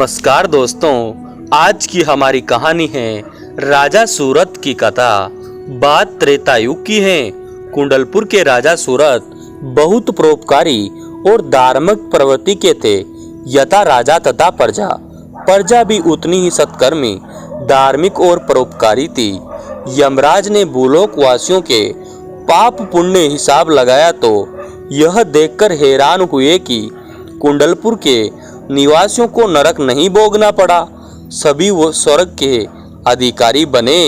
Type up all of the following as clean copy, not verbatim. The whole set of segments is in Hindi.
नमस्कार दोस्तों, आज की हमारी कहानी है राजा सूरत की कथा। बात त्रेता युग की है। कुंडलपुर के राजा सूरत बहुत परोपकारी और धार्मिक प्रवृत्ति के थे। यथा राजा तथा प्रजा भी उतनी ही सत्कर्मी, धार्मिक और परोपकारी थी। यमराज ने भूलोक वासियों के पाप पुण्य हिसाब लगाया तो यह देखकर हैरान हुए कि कुंडलपुर के निवासियों को नरक नहीं भोगना पड़ा, सभी वो स्वर्ग के अधिकारी बने।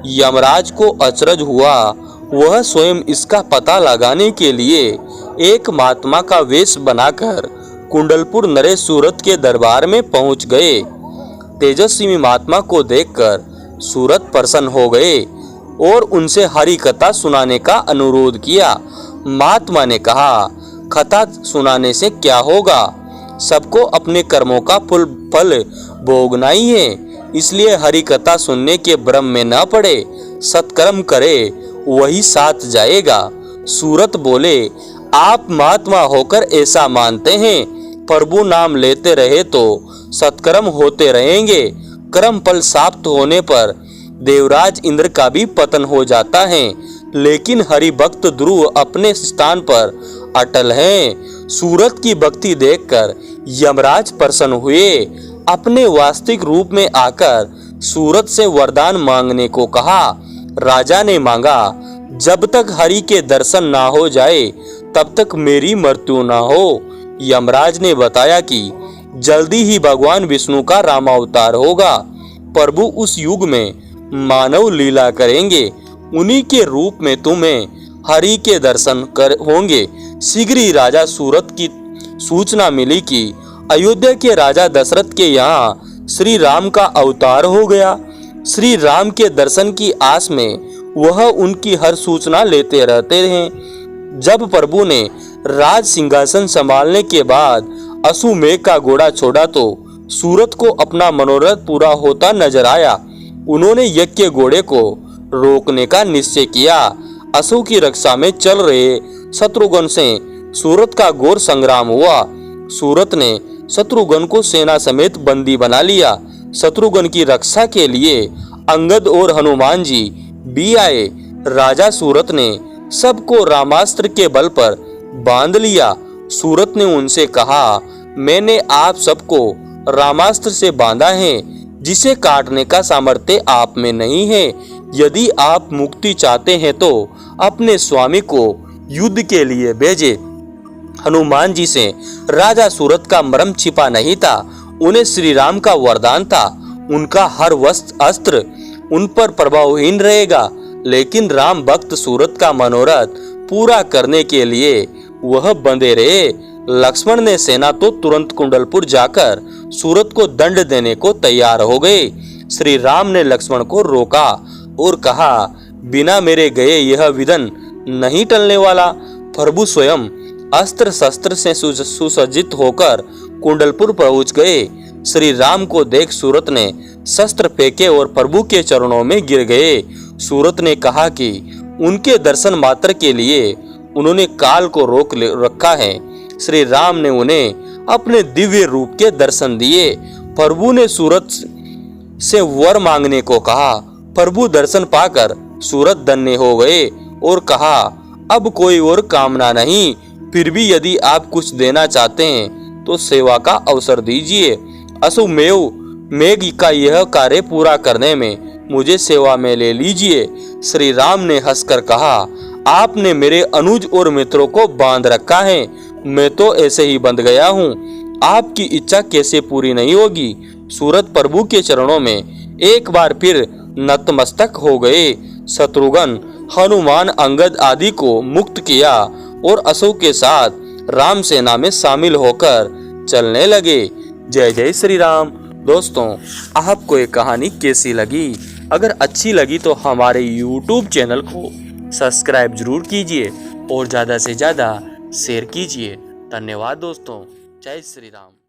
यमराज को अचरज हुआ। वह स्वयं इसका पता लगाने के लिए एक महात्मा का वेश बनाकर कुंडलपुर नरेश सूरत के दरबार में पहुंच गए। तेजस्वी महात्मा को देखकर सूरत प्रसन्न हो गए और उनसे हरि कथा सुनाने का अनुरोध किया। महात्मा ने कहा, कथा सुनाने से क्या होगा, सबको अपने कर्मों का फल भोगना ही है, इसलिए हरि कथा सुनने के भ्रम में न पड़े, सत्कर्म करे वही साथ जाएगा। सूरत बोले, आप महात्मा होकर ऐसा मानते हैं, प्रभु नाम लेते रहे तो सत्कर्म होते रहेंगे। कर्म फल समाप्त होने पर देवराज इंद्र का भी पतन हो जाता है, लेकिन हरि भक्त ध्रुव अपने स्थान पर अटल हैं। सूरत की भक्ति देखकर यमराज प्रसन्न हुए। अपने वास्तविक रूप में आकर सूरत से वरदान मांगने को कहा। राजा ने मांगा, जब तक हरि के दर्शन ना हो जाए तब तक मेरी मृत्यु ना हो। यमराज ने बताया कि जल्दी ही भगवान विष्णु का रामावतार होगा। प्रभु उस युग में मानव लीला करेंगे, उन्हीं के रूप में तुम्हें हरि के दर्शन होंगे। शीघ्र ही राजा सूरत की सूचना मिली कि अयोध्या के राजा दशरथ के यहाँ श्री राम का अवतार हो गया। श्री राम के दर्शन की आस में वह उनकी हर सूचना लेते रहते हैं। जब प्रभु ने राज सिंहासन संभालने के बाद अश्वमेघ का घोड़ा छोड़ा तो सूरत को अपना मनोरथ पूरा होता नजर आया। उन्होंने यज्ञ के घोड़े को रोकने का निश्चय किया। अश्व की रक्षा में चल रहे शत्रुघ्न से सूरत का घोर संग्राम हुआ। सूरत ने शत्रुघ्न को सेना समेत बंदी बना लिया। शत्रुघ्न की रक्षा के लिए अंगद और हनुमान जी भी आए। राजा सूरत ने सबको रामास्त्र के बल पर बांध लिया। सूरत ने उनसे कहा, मैंने आप सबको रामास्त्र से बांधा है, जिसे काटने का सामर्थ्य आप में नहीं है। यदि आप मुक्ति चाहते हैं तो अपने स्वामी को युद्ध के लिए भेजे। हनुमान जी से राजा सूरत का मर्म छिपा नहीं था। उन्हें श्री राम का वरदान था, उनका हर अस्त्र उन पर प्रभावहीन रहेगा। लेकिन राम भक्त सूरत का मनोरथ पूरा करने के लिए वह बंधे रहे। लक्ष्मण ने सेना तो तुरंत कुंडलपुर जाकर सूरत को दंड देने को तैयार हो गए। श्री राम ने लक्ष्मण को रोका और कहा, बिना मेरे गए यह विधन नहीं टलने वाला। प्रभु स्वयं अस्त्र शस्त्र से सुसज्जित होकर कुंडलपुर पहुंच गए। श्री राम को देख सूरत ने शस्त्र फेंके और प्रभु के चरणों में गिर गए। सूरत ने कहा कि उनके दर्शन मात्र के लिए उन्होंने काल को रोक रखा है। श्री राम ने उन्हें अपने दिव्य रूप के दर्शन दिए। प्रभु ने सूरत से वर मांगने को कहा। प्रभु दर्शन पाकर सूरत धन्य हो गए और कहा, अब कोई और कामना नहीं, फिर भी यदि आप कुछ देना चाहते हैं तो सेवा का अवसर दीजिए। अश्वमेघ का यह कार्य पूरा करने में मुझे सेवा में ले लीजिए। श्री राम ने हंसकर कहा, आपने मेरे अनुज और मित्रों को बांध रखा है, मैं तो ऐसे ही बंध गया हूँ, आपकी इच्छा कैसे पूरी नहीं होगी। सूरत प्रभु के चरणों में एक बार फिर नतमस्तक हो गए। शत्रुघ्न, हनुमान, अंगद आदि को मुक्त किया और अशोक के साथ राम सेना में शामिल होकर चलने लगे। जय जय श्री राम। दोस्तों, आपको ये कहानी कैसी लगी? अगर अच्छी लगी तो हमारे YouTube चैनल को सब्सक्राइब जरूर कीजिए और ज़्यादा से ज़्यादा शेयर कीजिए। धन्यवाद दोस्तों। जय श्री राम।